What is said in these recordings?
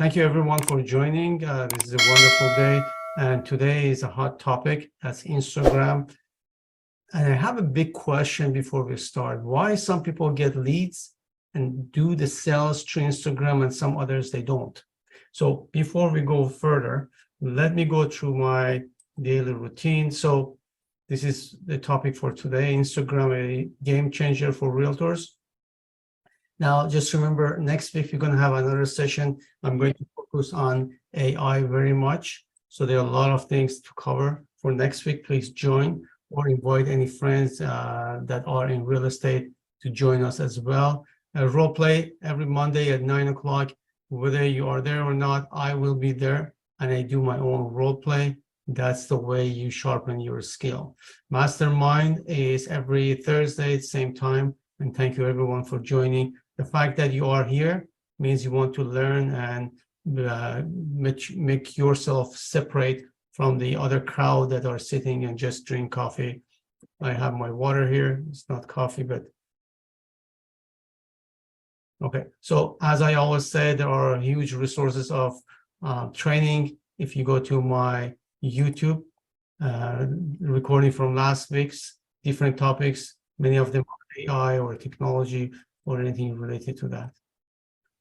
thank you everyone for joining. This is a wonderful day, and today is a hot topic. That's Instagram. And I have a big question before we start. Why some people get leads and do the sales through Instagram and some others they don't? So before we go further, let me go through my daily routine. So this is the topic for today, Instagram, a game changer for realtors. Now, just remember, next week, we're going to have another session. I'm going to focus on AI very much. So there are a lot of things to cover for next week. Please join or invite any friends that are in real estate to join us as well. Role play every Monday at 9 o'clock. Whether you are there or not, I will be there, and I do my own role play. That's the way you sharpen your skill. Mastermind is every Thursday at the same time. And thank you everyone for joining. The fact that you are here means you want to learn and make yourself separate from the other crowd that are sitting and just drink coffee. I have my water here. It's not coffee, but okay. So as I always say, there are huge resources of training. If you go to my YouTube recording from last week's different topics, many of them are AI or technology or anything related to that.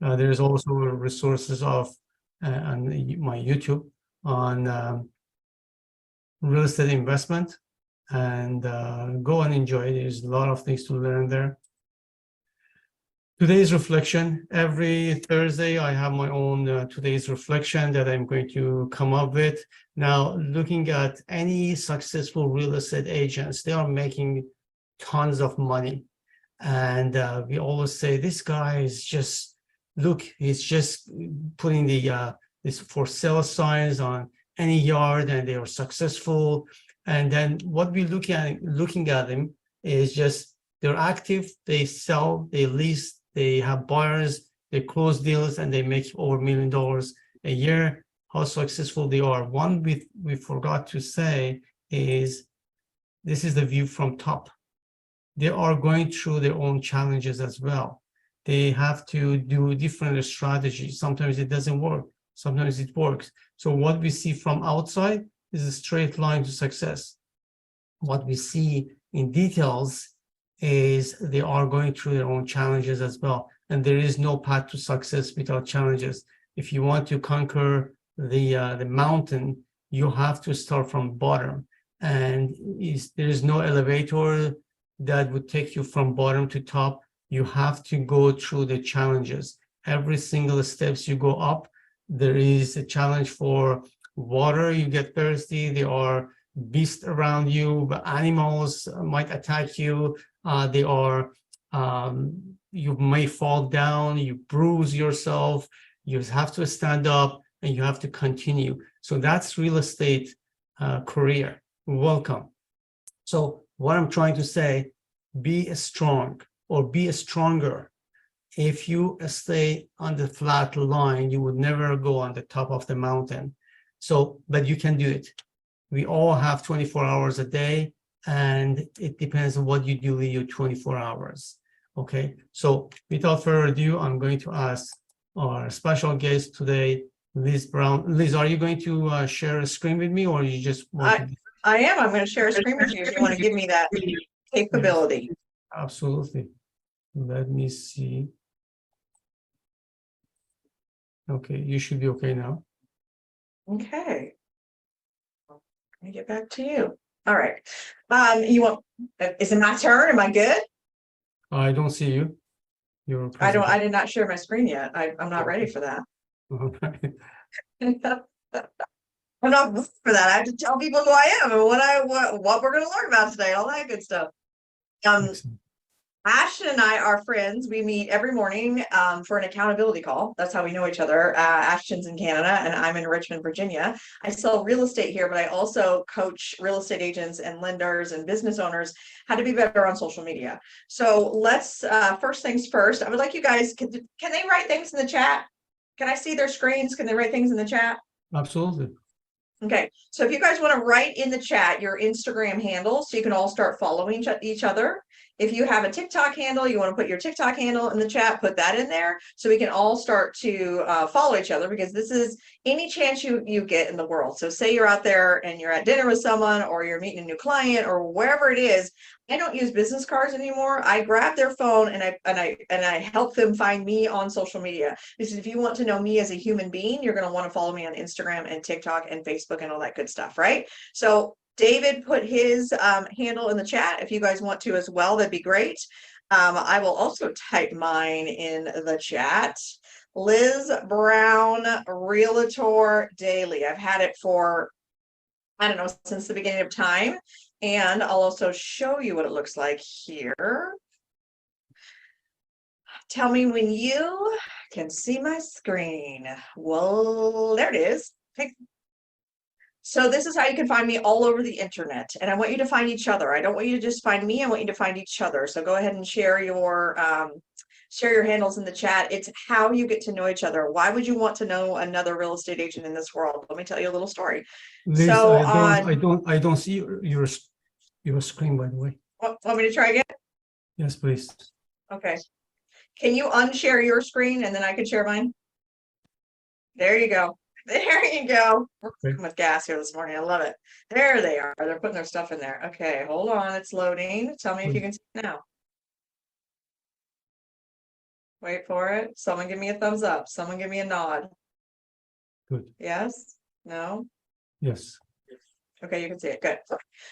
There's also resources of on my YouTube on real estate investment, and go and enjoy it. There's a lot of things to learn there. Today's reflection, every Thursday, I have my own today's reflection that I'm going to come up with. Now, looking at any successful real estate agents, they are making tons of money. And we always say, this guy is just, look, he's just putting the this for sale signs on any yard, and they are successful. And then what we looking at them is just, they're active, they sell, they lease, they have buyers, they close deals, and they make over $1 million a year. How successful they are. One we forgot to say is, this is the view from top. They are going through their own challenges as well. They have to do different strategies. Sometimes it doesn't work. Sometimes it works. So what we see from outside is a straight line to success. What we see in details is they are going through their own challenges as well. And there is no path to success without challenges. If you want to conquer the mountain, you have to start from bottom. And there is no elevator that would take you from bottom to top. You have to go through the challenges. Every single steps you go up, there is a challenge for water. You get thirsty. There are beasts around you, but animals might attack you. You may fall down, you bruise yourself, you have to stand up, and you have to continue. So that's real estate career. Welcome. So what I'm trying to say, be strong or be stronger. If you stay on the flat line, you would never go on the top of the mountain. So, but you can do it. We all have 24 hours a day, and it depends on what you do with your 24 hours. Okay, so without further ado, I'm going to ask our special guest today, Liz Brown. Liz, are you going to share a screen with me, or you just want to? I am. I'm going to share a screen with you if you want to give me that capability. Yes, absolutely. Let me see. Okay, you should be okay now. Okay. Let me get back to you. All right. You want? Is it my turn? Am I good? I don't see you. I did not share my screen yet. I'm not ready for that. Okay. I'm not ready for that. I have to tell people who I am and what we're going to learn about today, all that good stuff. Ashton and I are friends. We meet every morning for an accountability call. That's how we know each other. Ashton's in Canada and I'm in Richmond, Virginia. I sell real estate here, but I also coach real estate agents and lenders and business owners how to be better on social media. So let's, first things first, I would like you guys, can they write things in the chat? Can I see their screens? Can they write things in the chat? Absolutely. Okay, so if you guys want to write in the chat your Instagram handle so you can all start following each other. If you have a TikTok handle, you want to put your TikTok handle in the chat, put that in there so we can all start to follow each other, because this is any chance you get in the world. So say you're out there and you're at dinner with someone, or you're meeting a new client, or wherever it is. I don't use business cards anymore. I grab their phone and I help them find me on social media. Because if you want to know me as a human being, you're going to want to follow me on Instagram and TikTok and Facebook and all that good stuff, right? So David put his handle in the chat. If you guys want to as well, that'd be great. I will also type mine in the chat. Liz Brown, Realtor Daily. I've had it for, I don't know, since the beginning of time. And I'll also show you what it looks like here. Tell me when you can see my screen. Well, there it is. Okay. So this is how you can find me all over the internet. And I want you to find each other. I don't want you to just find me. I want you to find each other. So go ahead and share your handles in the chat. It's how you get to know each other. Why would you want to know another real estate agent in this world? Let me tell you a little story. Liz, So I don't see your screen, by the way. Want me to try again? Yes, please. Okay. Can you unshare your screen and then I can share mine? There you go. There you go. We're cooking with gas here this morning. I love it. There they are. They're putting their stuff in there. Okay, hold on. It's loading. Tell me if you can see it now. Wait for it. Someone give me a thumbs up. Someone give me a nod. Good. Yes? No? Yes. Okay, you can see it. Good.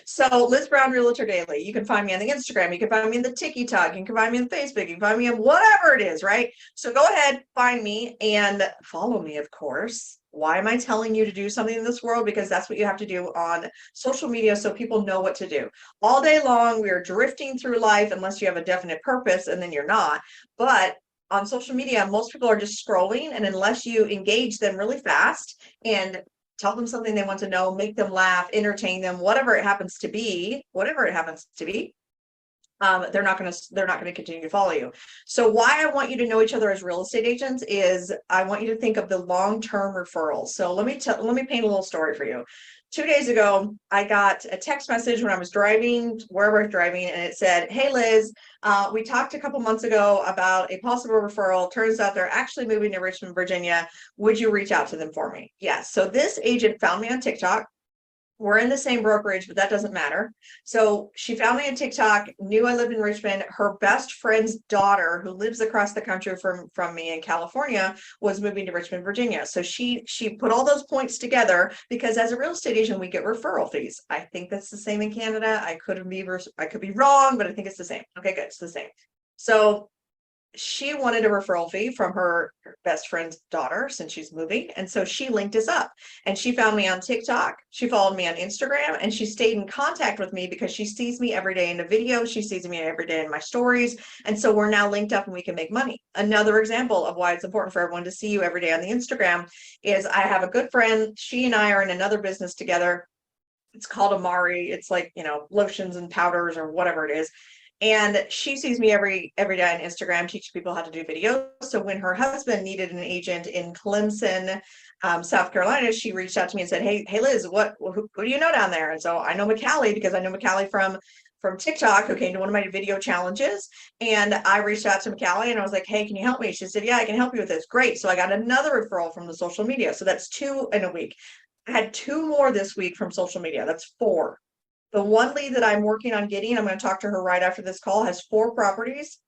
So Liz Brown, Realtor Daily. You can find me on the Instagram. You can find me in the TikTok. You can find me on Facebook. You can find me on whatever it is, right? So go ahead, find me and follow me, of course. Why am I telling you to do something in this world? Because that's what you have to do on social media so people know what to do. All day long, we are drifting through life unless you have a definite purpose, and then you're not. But on social media, most people are just scrolling, and unless you engage them really fast and tell them something they want to know, make them laugh, entertain them, whatever it happens to be, they're not going to continue to follow you. So why I want you to know each other as real estate agents is I want you to think of the long-term referrals. So let me paint a little story for you. 2 days ago, I got a text message when I was driving, wherever I was driving, and it said, "Hey Liz, we talked a couple months ago about a possible referral. Turns out they're actually moving to Richmond, Virginia. Would you reach out to them for me?" Yes. So this agent found me on TikTok. We're in the same brokerage, but that doesn't matter. So she found me on TikTok, knew I lived in Richmond. Her best friend's daughter, who lives across the country from me in California, was moving to Richmond, Virginia. So she put all those points together, because as a real estate agent, we get referral fees. I think that's the same in Canada. I could be wrong, but I think it's the same. Okay, good. It's the same. So she wanted a referral fee from her best friend's daughter since she's moving. And so she linked us up, and she found me on TikTok. She followed me on Instagram, and she stayed in contact with me because she sees me every day in the video. She sees me every day in my stories. And so we're now linked up and we can make money. Another example of why it's important for everyone to see you every day on the Instagram is I have a good friend. She and I are in another business together. It's called Amari. It's like, lotions and powders or whatever it is. And she sees me every day on Instagram, teaching people how to do videos. So when her husband needed an agent in Clemson, South Carolina, she reached out to me and said, Hey Liz, who do you know down there? And so I know McCallie, because I know McCallie from TikTok, who came to one of my video challenges. And I reached out to McCallie and I was like, hey, can you help me? She said, yeah, I can help you with this. Great. So I got another referral from the social media. So that's 2 in a week. I had 2 more this week from social media. That's 4. The one lead that I'm working on getting, I'm going to talk to her right after this call, has 4 properties.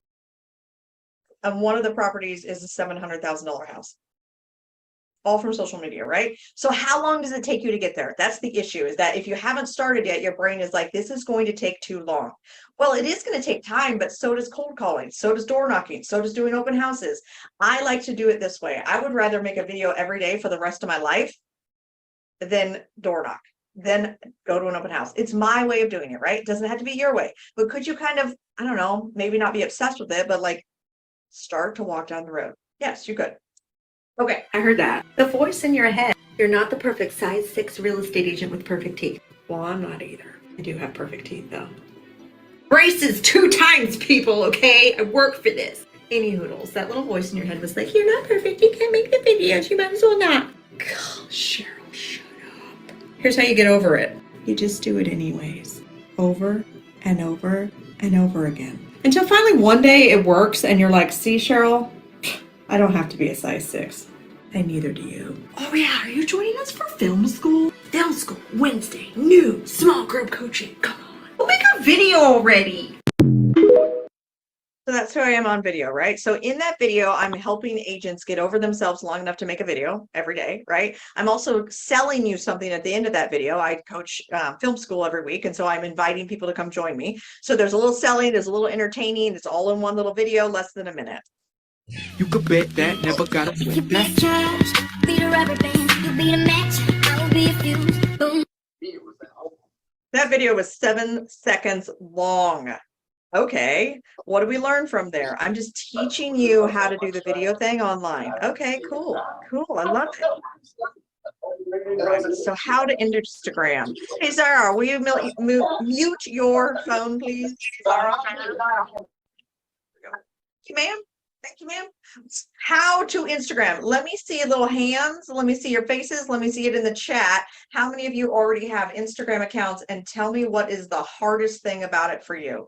And one of the properties is a $700,000 house. All from social media, right? So how long does it take you to get there? That's the issue, is that if you haven't started yet, your brain is like, this is going to take too long. Well, it is going to take time, but so does cold calling. So does door knocking. So does doing open houses. I like to do it this way. I would rather make a video every day for the rest of my life than door knock. Then go to an open house. It's my way of doing it, right? It doesn't have to be your way, but could you kind of, I don't know, maybe not be obsessed with it, but like start to walk down the road? Yes, you could. Okay, I heard that. The voice in your head. You're not the perfect size 6 real estate agent with perfect teeth. Well, I'm not either. I do have perfect teeth though. Braces 2 times, people, okay? I work for this. Any hoodles, that little voice in your head was like, you're not perfect, you can't make the videos, you might as well not. God, Cheryl, shut up. Here's how you get over it. You just do it anyways, over and over and over again. Until finally one day it works and you're like, see, Cheryl, I don't have to be a size 6. And neither do you. Oh yeah, are you joining us for film school? Film school, Wednesday, new small group coaching. Come on, we'll make a video already. So that's who I am on video, right? So in that video, I'm helping agents get over themselves long enough to make a video every day, right? I'm also selling you something at the end of that video. I coach film school every week, and so I'm inviting people to come join me. So there's a little selling, there's a little entertaining. It's all in one little video, less than a minute. You could bet that, never gotta You sweat be a that. charge, be a rubber band, you be a match, I'll be a fuse. Boom. That video was 7 seconds long. Okay, what do we learn from there? I'm just teaching you how to do the video thing online. Okay, cool, I love it. Right, so how to Instagram. Hey, Zara, will you mute your phone, please? Zara? Thank you, ma'am. Thank you, ma'am. How to Instagram. Let me see little hands. Let me see your faces. Let me see it in the chat. How many of you already have Instagram accounts? And tell me what is the hardest thing about it for you.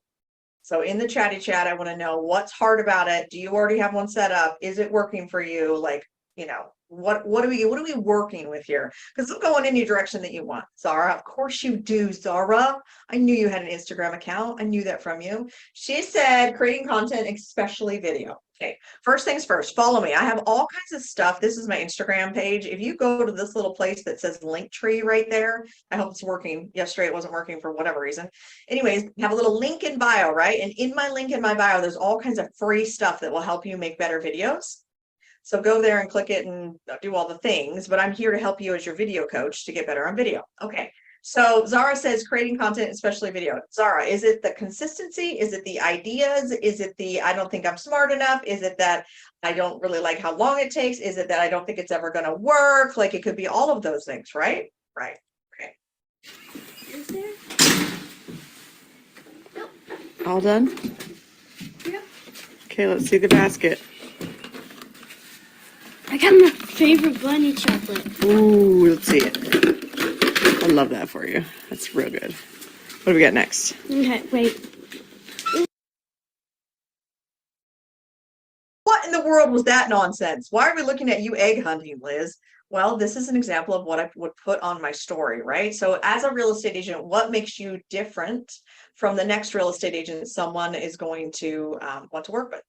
So in the chatty chat, I want to know what's hard about it. Do you already have one set up? Is it working for you? Like, you know, what are we working with here? Because it's going in any direction that you want. Zara, of course you do, Zara. I knew you had an Instagram account. I knew that from you. She said creating content, especially video. Okay, first things first, follow me. I have all kinds of stuff. This is my Instagram page. If you go to this little place that says Linktree right there, I hope it's working. Yesterday it wasn't working for whatever reason. Anyways, have a little link in bio, right? And in my link in my bio, there's all kinds of free stuff that will help you make better videos. So go there and click it and do all the things, but I'm here to help you as your video coach to get better on video. Okay. So Zara says creating content, especially video. Zara, is it the consistency? Is it the ideas? Is it the, I don't think I'm smart enough? Is it that I don't really like how long it takes? Is it that I don't think it's ever going to work? Like it could be all of those things, right? Right. Okay. Is there? Nope. All done? Yep. Okay, let's see the basket. I got my favorite bunny chocolate. Ooh, let's see it. I love that for you. That's real good. What do we got next? Okay, wait. What in the world was that nonsense? Why are we looking at you egg hunting, Liz? Well, this is an example of what I would put on my story, right? So as a real estate agent, what makes you different from the next real estate agent someone is going to want to work with?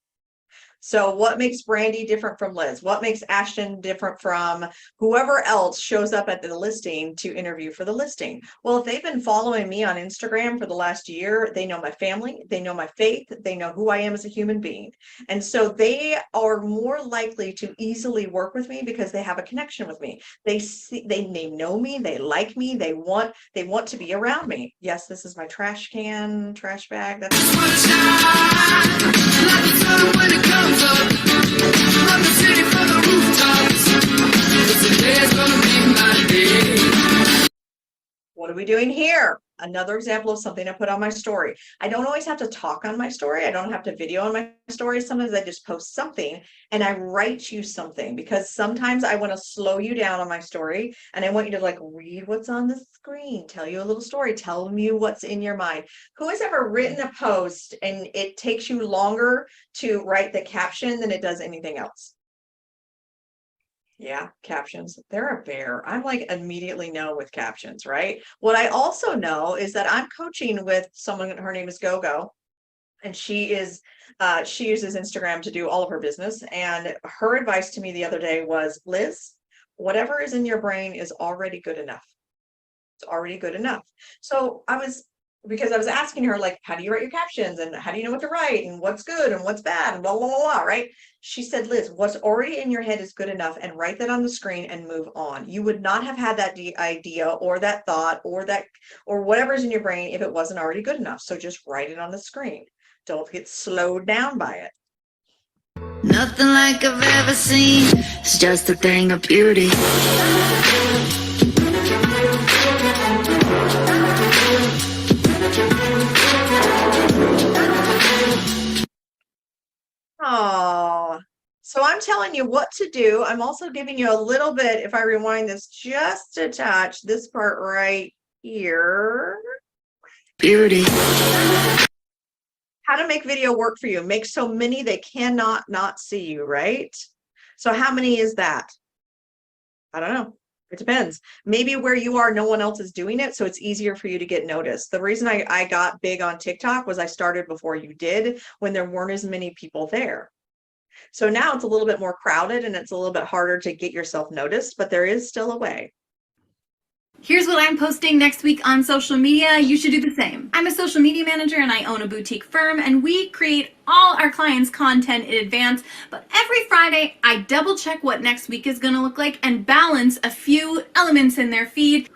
So what makes Brandy different from Liz? What makes Ashton different from whoever else shows up at the listing to interview for the listing? Well, if they've been following me on Instagram for the last year, they know my family, they know my faith, they know who I am as a human being. And so they are more likely to easily work with me because they have a connection with me. They know me, they like me, they want to be around me. Yes, this is my trash bag. What are we doing here? Another example of something I put on my story. I don't always have to talk on my story. I don't have to video on my story. Sometimes I just post something and I write you something because sometimes I want to slow you down on my story and I want you to like read what's on the screen, tell you a little story, tell me what's in your mind. Who has ever written a post and it takes you longer to write the caption than it does anything else? Yeah, captions. They're a bear. I'm like immediately no with captions, right? What I also know is that I'm coaching with someone, her name is GoGo, and she uses Instagram to do all of her business. And her advice to me the other day was, Liz, whatever is in your brain is already good enough. It's already good enough. So because I was asking her, like, how do you write your captions and how do you know what to write and what's good and what's bad and blah, blah, blah, blah, right? She said, Liz, what's already in your head is good enough and write that on the screen and move on. You would not have had that idea or that thought or whatever's in your brain if it wasn't already good enough. So just write it on the screen. Don't get slowed down by it. Nothing like I've ever seen. It's just a thing of beauty. Oh, So I'm telling you what to do. I'm also giving you a little bit, if I rewind this just a touch, this part right here. Beauty. How to make video work for you. Make so many they cannot not see you, right? So how many is that? I don't know. It depends. Maybe where you are, no one else is doing it, so it's easier for you to get noticed. The reason I got big on TikTok was I started before you did, when there weren't as many people there. So now it's a little bit more crowded and it's a little bit harder to get yourself noticed, but there is still a way. Here's what I'm posting next week on social media. You should do the same. I'm a social media manager and I own a boutique firm, and we create all our clients' content in advance. But every Friday, I double check what next week is going to look like and balance a few elements in their feed.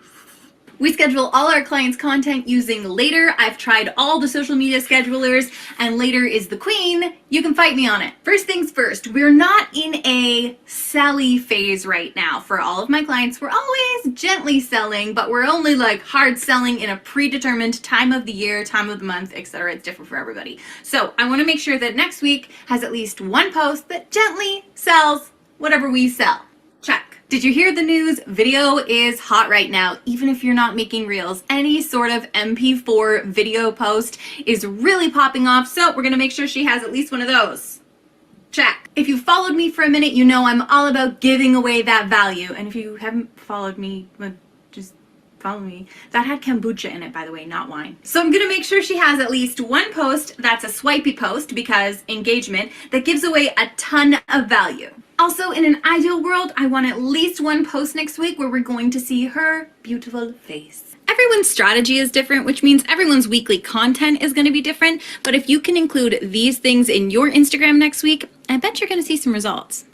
We schedule all our clients' content using Later. I've tried all the social media schedulers, and Later is the queen. You can fight me on it. First things first, we're not in a selly phase right now. For all of my clients, we're always gently selling, but we're only like hard selling in a predetermined time of the year, time of the month, etc. It's different for everybody. So I want to make sure that next week has at least one post that gently sells whatever we sell. Check. Did you hear the news? Video is hot right now, even if you're not making reels. Any sort of MP4 video post is really popping off, so we're gonna make sure she has at least one of those. Check. If you followed me for a minute, you know I'm all about giving away that value. And if you haven't followed me, just follow me. That had kombucha in it, by the way, not wine. So I'm gonna make sure she has at least one post that's a swipey post, because engagement, that gives away a ton of value. Also, in an ideal world, I want at least one post next week where we're going to see her beautiful face. Everyone's strategy is different, which means everyone's weekly content is going to be different. But if you can include these things in your Instagram next week, I bet you're going to see some results.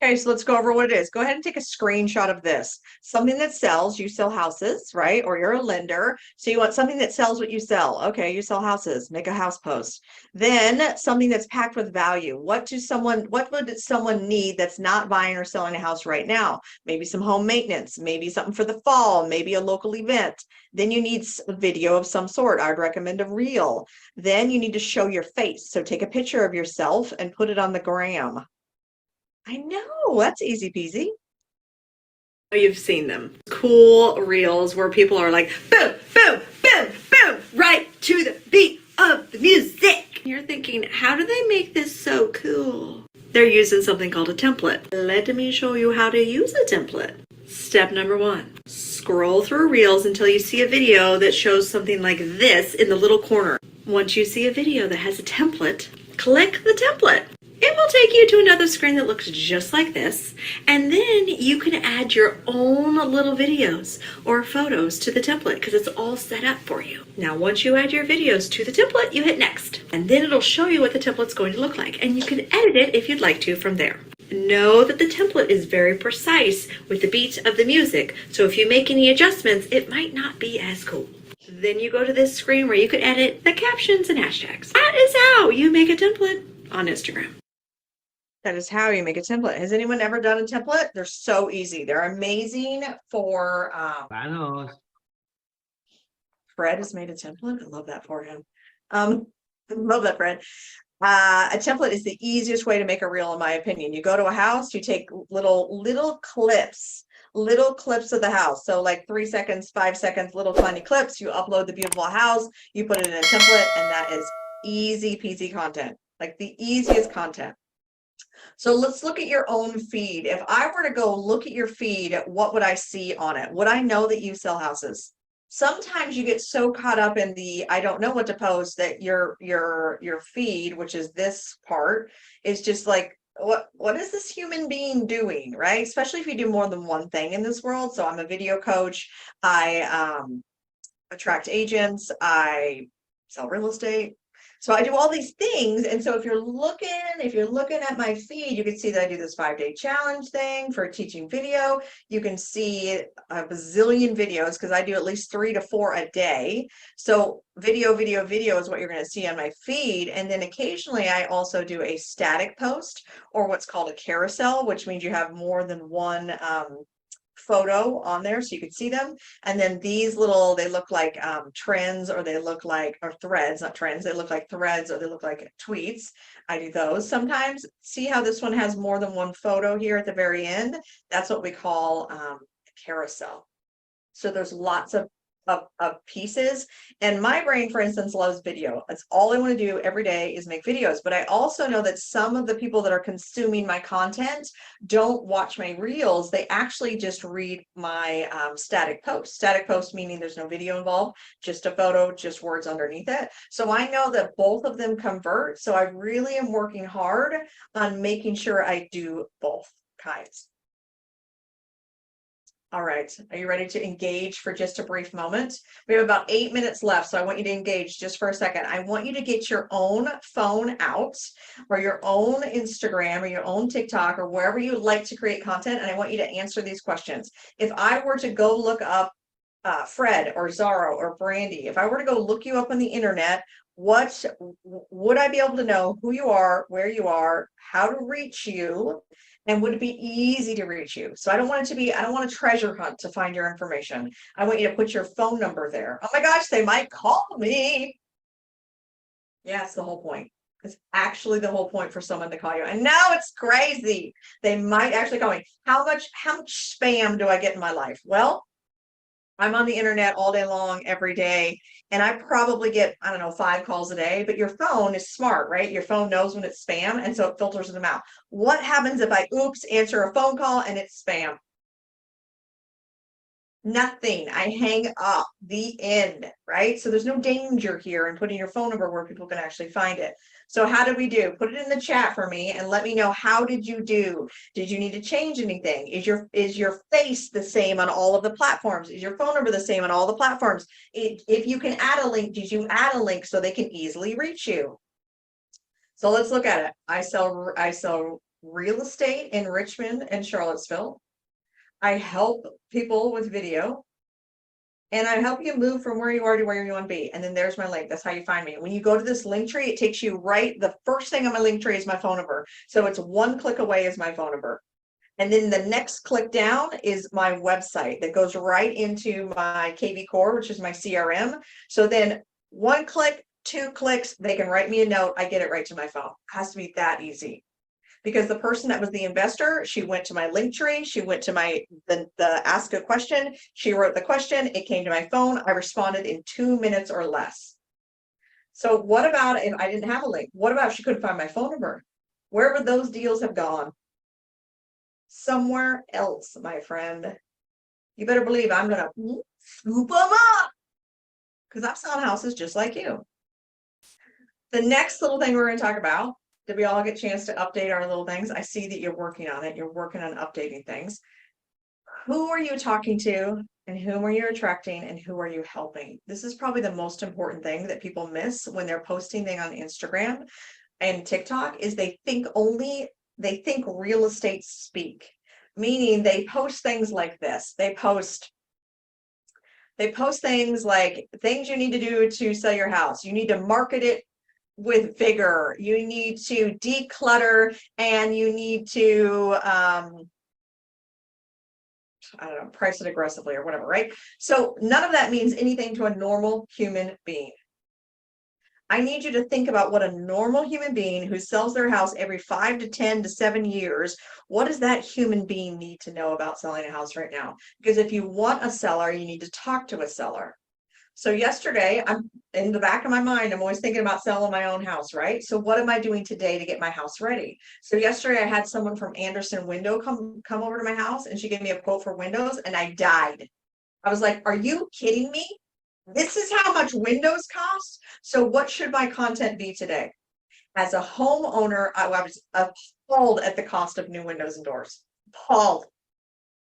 Okay, so let's go over what it is. Go ahead and take a screenshot of this. Something that sells, you sell houses, right? Or you're a lender. So you want something that sells what you sell. Okay, you sell houses, make a house post. Then something that's packed with value. What would someone need that's not buying or selling a house right now? Maybe some home maintenance, maybe something for the fall, maybe a local event. Then you need a video of some sort. I'd recommend a reel. Then you need to show your face. So take a picture of yourself and put it on the gram. I know, that's easy peasy. You've seen them. Cool reels where people are like, boom, boom, boom, boom, right to the beat of the music. You're thinking, how do they make this so cool? They're using something called a template. Let me show you how to use a template. Step number 1, scroll through reels until you see a video that shows something like this in the little corner. Once you see a video that has a template, click the template. It will take you to another screen that looks just like this, and then you can add your own little videos or photos to the template because it's all set up for you. Now, once you add your videos to the template, you hit next, and then it'll show you what the template's going to look like, and you can edit it if you'd like to from there. Know that the template is very precise with the beat of the music, so if you make any adjustments, it might not be as cool. Then you go to this screen where you can edit the captions and hashtags. That is how you make a template on Instagram. That is how you make a template. Has anyone ever done a template? They're so easy. They're amazing for Fred has made a template. I love that for him. Love that, Fred. A template is the easiest way to make a reel, in my opinion. You go to a house, you take little clips of the house. So like 3 seconds, 5 seconds, little tiny clips. You upload the beautiful house, you put it in a template, and that is easy peasy content, like the easiest content. So let's look at your own feed. If I were to go look at your feed, what would I see on it? Would I know that you sell houses? Sometimes you get so caught up in the I don't know what to post that your feed, which is this part, is just like, what is this human being doing, right? Especially if you do more than one thing in this world. So I'm a video coach. I attract agents. I sell real estate. So I do all these things. And so if you're looking at my feed, you can see that I do this 5-day challenge thing for teaching video. You can see a bazillion videos because I do at least 3 to 4 a day. So video is what you're going to see on my feed. And then occasionally I also do a static post, or what's called a carousel, which means you have more than one photo on there so you could see them. And then these little, they look like trends, or they look like, or threads, not trends. They look like threads, or they look like tweets. I do those sometimes. See how this one has more than one photo here at the very end? That's what we call a carousel. So there's lots of pieces. And my brain, for instance, loves video. That's all I want to do every day is make videos. But I also know that some of the people that are consuming my content don't watch my reels. They actually just read my static post. Static post meaning there's no video involved, just a photo, just words underneath it. So I know that both of them convert. So I really am working hard on making sure I do both kinds. All right, are you ready to engage for just a brief moment? We have about 8 minutes left, so I want you to engage just for a second. I want you to get your own phone out, or your own Instagram, or your own TikTok, or wherever you like to create content, and I want you to answer these questions. If I were to go look up Fred or Zara or Brandy, if I were to go look you up on the internet, what would I be able to know who you are, where you are, how to reach you? And would it be easy to reach you? So I don't want a treasure hunt to find your information. I want you to put your phone number there. Oh my gosh, they might call me. Yeah, it's the whole point. It's actually the whole point for someone to call you. And now it's crazy. They might actually call me. How much spam do I get in my life? Well, I'm on the internet all day long, every day, and I probably get, I don't know, 5 calls a day, but your phone is smart, right? Your phone knows when it's spam, and so it filters them out. What happens if I, answer a phone call and it's spam? Nothing. I hang up. The end, right? So there's no danger here in putting your phone number where people can actually find it. So how did we do? Put it in the chat for me and let me know, how did you do? Did you need to change anything? Is your face the same on all of the platforms? Is your phone number the same on all the platforms? If you can add a link, did you add a link so they can easily reach you? So let's look at it. I sell real estate in Richmond and Charlottesville. I help people with video, and I help you move from where you are to where you want to be. And then there's my link. That's how you find me. When you go to this link tree, it takes you right. The first thing on my link tree is my phone number. So it's 1 click away is my phone number. And then the next click down is my website that goes right into my KV Core, which is my CRM. So then 1 click, 2 clicks, they can write me a note. I get it right to my phone. It has to be that easy. Because the person that was the investor, she went to my link tree, she went to the ask a question, she wrote the question, it came to my phone, I responded in 2 minutes or less. So what about if I didn't have a link? What about if she couldn't find my phone number? Where would those deals have gone? Somewhere else, my friend. You better believe I'm gonna scoop them up, because I'm selling houses just like you. The next little thing we're going to talk about, did we all get a chance to update our little things? I see that you're working on it. You're working on updating things. Who are you talking to, and whom are you attracting, and who are you helping? This is probably the most important thing that people miss when they're posting things on Instagram and TikTok, is they think real estate speak, meaning they post things like this. They post things like things you need to do to sell your house. You need to market it with vigor, you need to declutter, and you need to I don't know, price it aggressively or whatever, right? So none of that means anything to a normal human being. I need you to think about what a normal human being who sells their house every 5 to 10 to 7 years, what does that human being need to know about selling a house right now? Because if you want a seller, you need to talk to a seller. So yesterday, I'm in the back of my mind, I'm always thinking about selling my own house, right? So what am I doing today to get my house ready? So yesterday I had someone from Anderson Window come over to my house, and she gave me a quote for windows, and I died. I was like, are you kidding me? This is how much windows cost? So what should my content be today? As a homeowner, I was appalled at the cost of new windows and doors. Appalled.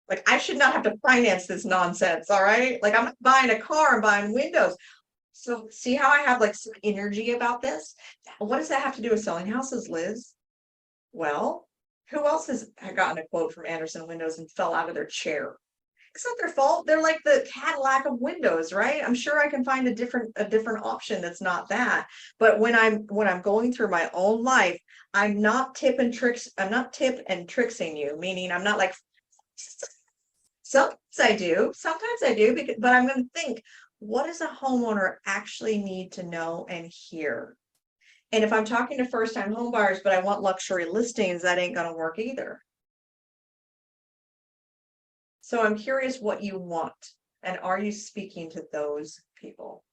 Like, I should not have to finance this nonsense, all right? Like, I'm not buying a car, I'm buying windows. So see how I have like some energy about this? What does that have to do with selling houses, Liz? Well, who else has gotten a quote from Anderson Windows and fell out of their chair? It's not their fault. They're like the Cadillac of windows, right? I'm sure I can find a different option that's not that. But when I'm going through my own life, I'm not tip and tricks. I'm not tip and tricksing you, meaning I'm not like Sometimes I do, because, but I'm going to think, what does a homeowner actually need to know and hear? And if I'm talking to first-time home buyers, but I want luxury listings, that ain't going to work either. So I'm curious what you want, and are you speaking to those people?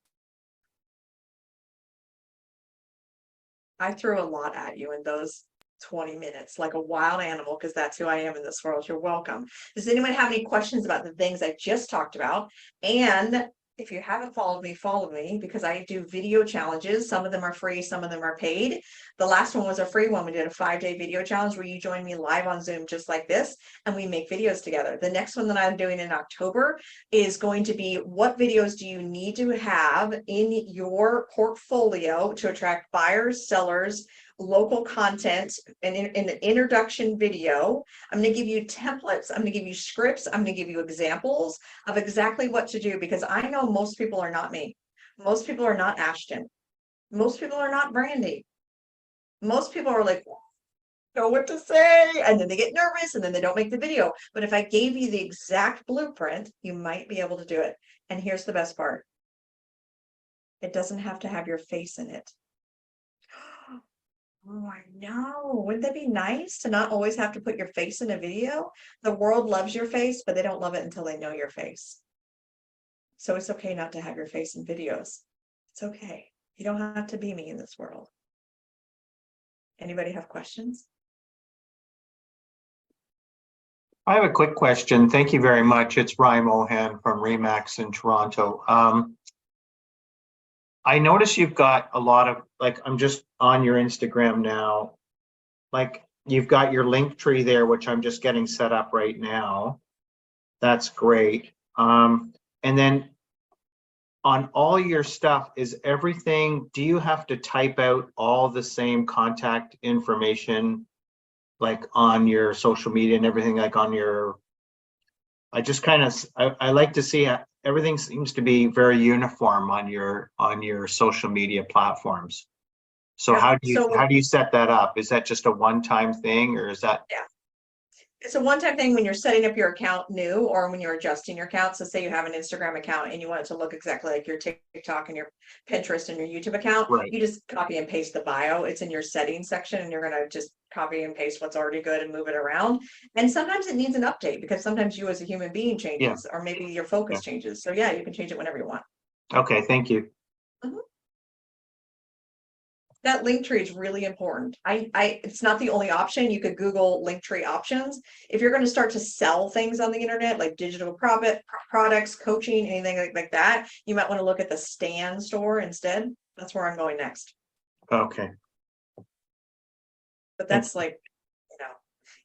I threw a lot at you in those 20 minutes, like a wild animal, because that's who I am in this world. You're welcome. Does anyone have any questions about the things I just talked about? And if you haven't followed me, because I do video challenges. Some of them are free, some of them are paid. The last one was a free one. We did a 5-day video challenge where you join me live on Zoom just like this, and we make videos together. The next one that I'm doing in October is going to be, what videos do you need to have in your portfolio to attract buyers, sellers, local content, and in an introduction video. I'm going to give you templates. I'm going to give you scripts. I'm going to give you examples of exactly what to do, because I know most people are not me. Most people are not Ashton. Most people are not Brandy. Most people are like, know what to say, and then they get nervous and then they don't make the video. But if I gave you the exact blueprint, you might be able to do it. And here's the best part. It doesn't have to have your face in it. Oh, I know. Wouldn't that be nice to not always have to put your face in a video? The world loves your face, but they don't love it until they know your face. So it's okay not to have your face in videos. It's okay. You don't have to be me in this world. Anybody have questions? I have a quick question. Thank you very much. It's Ryan Mohan from Remax in Toronto. I notice you've got a lot of, like, I'm just on your Instagram now, like you've got your link tree there, which I'm just getting set up right now. That's great. And then on all your stuff, is everything, do you have to type out all the same contact information, like on your social media and everything, like on your, I just kind of, I like to see everything seems to be very uniform on your social media platforms. So Yeah, how do you set that up? Is that just a one-time thing, or is that? Yeah. It's a one-time thing when you're setting up your account new, or when you're adjusting your account. So say you have an Instagram account and you want it to look exactly like your TikTok and your Pinterest and your YouTube account. Right. You just copy and paste the bio. It's in your settings section, and you're going to just copy and paste what's already good and move it around. And sometimes it needs an update, because sometimes you as a human being changes, or maybe your focus changes. So yeah, you can change it whenever you want. Okay, thank you. That link tree is really important. It's not the only option. You could Google link tree options. If you're going to start to sell things on the internet, like digital products, coaching, anything like that, you might want to look at the Stan store instead. That's where I'm going next. Okay. But that's like,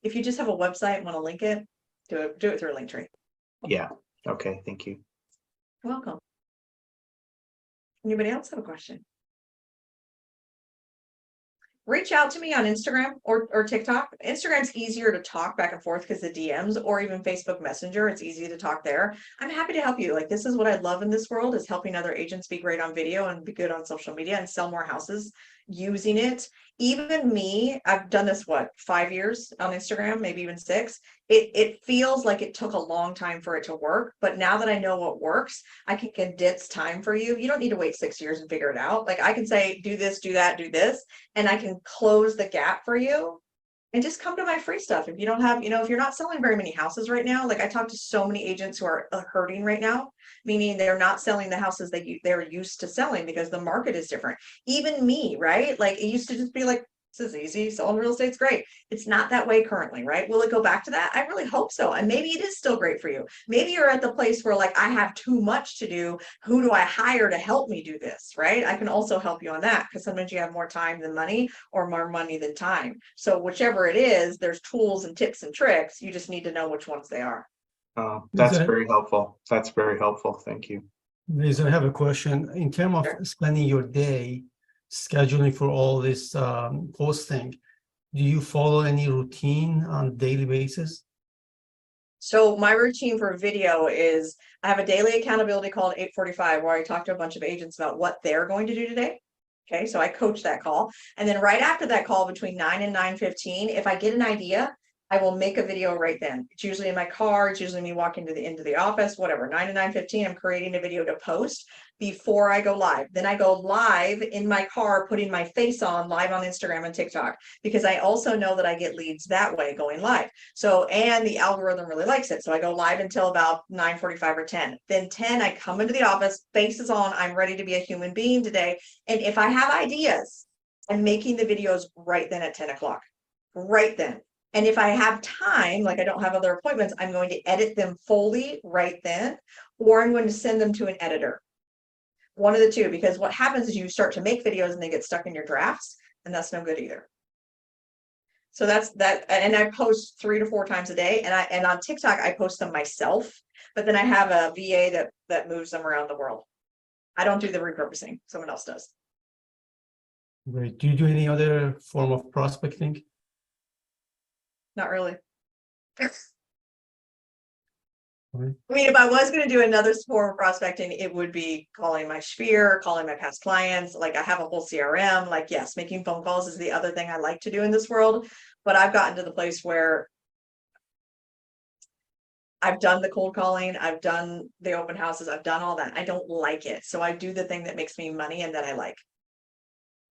if you just have a website and want to link it, do it through a link tree. Yeah. Okay. Thank you. Welcome. Anybody else have a question? Reach out to me on Instagram or TikTok. Instagram's easier to talk back and forth because the DMs, or even Facebook Messenger. It's easy to talk there. I'm happy to help you. Like, this is what I love in this world, is helping other agents be great on video and be good on social media and sell more houses using it. Even me, I've done this, 5 years on Instagram, maybe even 6. It feels like it took a long time for it to work, but now that I know what works, I can condense time for you. You don't need to wait 6 years and figure it out. Like, I can say, do this, do that, do this, and I can close the gap for you. And just come to my free stuff. If you don't have, if you're not selling very many houses right now, like I talk to so many agents who are hurting right now, meaning they're not selling the houses that they're used to selling because the market is different. Even me, right? Like, it used to just be like, this is easy, selling real estate's great. It's not that way currently, right? Will it go back to that? I really hope so. And maybe it is still great for you. Maybe you're at the place where, like, I have too much to do. Who do I hire to help me do this, right? I can also help you on that, because sometimes you have more time than money, or more money than time. So whichever it is, there's tools and tips and tricks. You just need to know which ones they are. That's very helpful. That's very helpful. Thank you. Liz, I have a question. In terms of spending your day scheduling for all this posting, do you follow any routine on a daily basis? So my routine for video is, I have a daily accountability call at 8:45 where I talk to a bunch of agents about what they're going to do today. Okay, so I coach that call. And then right after that call, between 9 and 9:15, if I get an idea, I will make a video right then. It's usually in my car. It's usually me walking into the office, whatever. 9 to 9:15, I'm creating a video to post before I go live. Then I go live in my car, putting my face on live on Instagram and TikTok, because I also know that I get leads that way going live. So, and the algorithm really likes it. So I go live until about 9:45 or 10. Then 10, I come into the office, face is on. I'm ready to be a human being today. And if I have ideas, I'm making the videos right then at 10 o'clock, right then. And if I have time, like I don't have other appointments, I'm going to edit them fully right then, or I'm going to send them to an editor. One of the two, because what happens is you start to make videos and they get stuck in your drafts, and that's no good either. So that's that. And I post 3 to 4 times a day. And on TikTok, I post them myself, but then I have a VA that moves them around the world. I don't do the repurposing, someone else does. Great. Do you do any other form of prospecting? Not really. Okay. I mean, if I was going to do another form of prospecting, it would be calling my sphere, calling my past clients. Like I have a whole CRM. Like, yes, making phone calls is the other thing I like to do in this world. But I've gotten to the place where I've done the cold calling, I've done the open houses, I've done all that. I don't like it. So I do the thing that makes me money and that I like.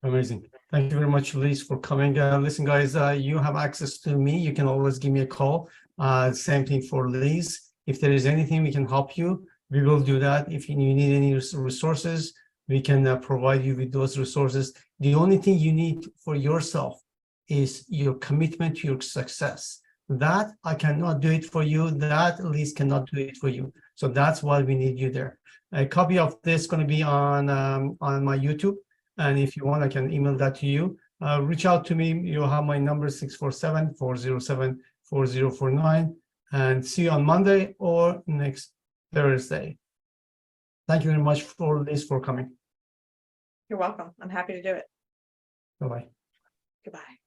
Amazing. Thank you very much, Liz, for coming. Listen, guys, you have access to me. You can always give me a call. Same thing for Liz. If there is anything we can help you, we will do that. If you need any resources, we can provide you with those resources. The only thing you need for yourself is your commitment to your success. That I cannot do it for you. That Liz cannot do it for you. So that's why we need you there. A copy of this is going to be on my YouTube. And if you want, I can email that to you. Reach out to me. You'll have my number, 647-407-4049. And see you on Monday or next Thursday. Thank you very much for this, for coming. You're welcome. I'm happy to do it. Bye-bye. Goodbye.